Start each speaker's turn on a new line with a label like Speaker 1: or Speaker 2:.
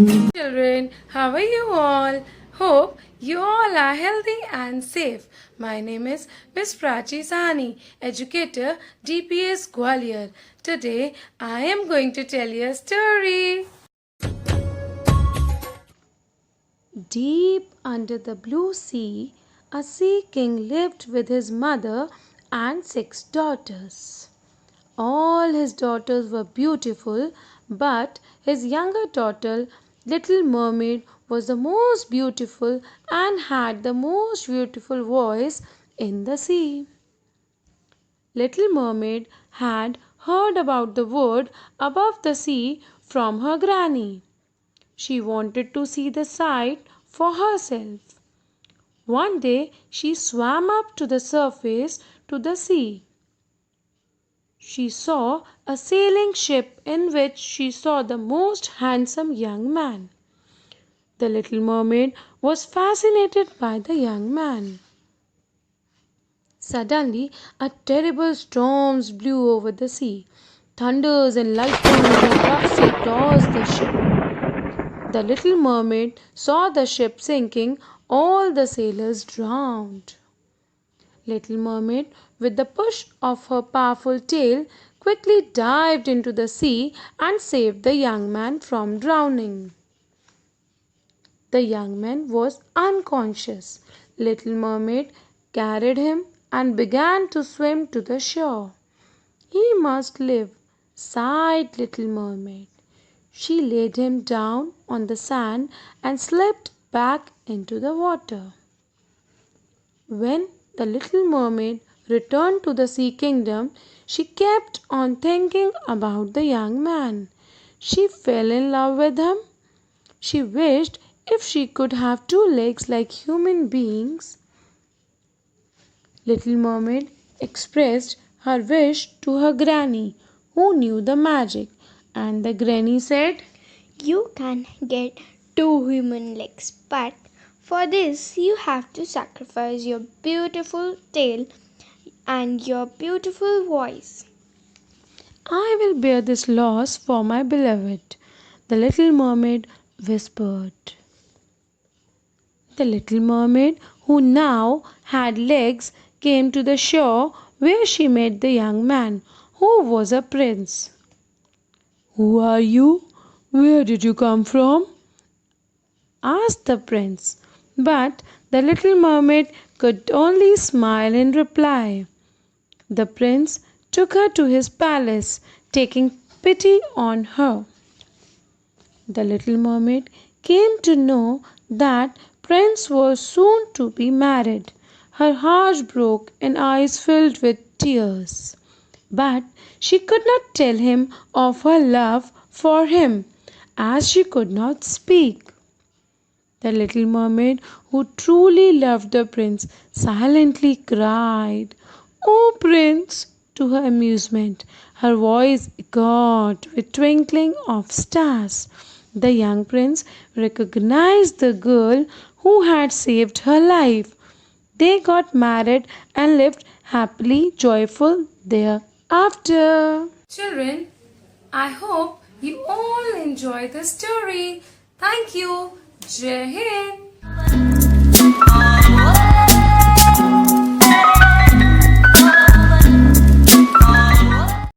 Speaker 1: Children, how are you all? Hope you all are healthy and safe. My name is Miss Prachi Sahani, educator DPS Gwalior. Today I am going to tell you a story. Deep under the blue sea, a sea king lived with his mother and 6 daughters. All his daughters were beautiful, but his younger daughter, Little Mermaid, was the most beautiful and had the most beautiful voice in the sea. Little Mermaid had heard about the world above the sea from her granny. She wanted to see the sight for herself. One day she swam up to the surface to the sea. She saw a sailing ship in which she saw the most handsome young man. The little mermaid was fascinated by the young man. Suddenly, a terrible storm blew over the sea. Thunders and lightnings and rough sea tossed the ship. The little mermaid saw the ship sinking, all the sailors drowned. Little Mermaid, with the push of her powerful tail, quickly dived into the sea and saved the young man from drowning. The young man was unconscious. Little Mermaid carried him and began to swim to the shore. He must live, sighed Little Mermaid. She laid him down on the sand and slipped back into the water. When the little mermaid returned to the sea kingdom, she kept on thinking about the young man. She fell in love with him. She wished if she could have 2 legs like human beings. Little Mermaid expressed her wish to her granny, who knew the magic, and the granny said,
Speaker 2: You can get 2 human legs, but for this you have to sacrifice your beautiful tail and your beautiful voice.
Speaker 1: I will bear this loss for my beloved, the little mermaid whispered. The little mermaid, who now had legs, came to the shore where she met the young man, who was a prince. Who are you? Where did you come from? Asked the prince. But the little mermaid could only smile in reply. The prince took her to his palace, taking pity on her. The little mermaid came to know that prince was soon to be married. Her heart broke and eyes filled with tears. But she could not tell him of her love for him, as she could not speak. The little mermaid, who truly loved the prince, silently cried, "Oh, prince!" to her amusement. Her voice echoed with twinkling of stars. The young prince recognized the girl who had saved her life. They got married and lived happily joyful thereafter. Children, I hope you all enjoy the story. Thank you. Jai Hind.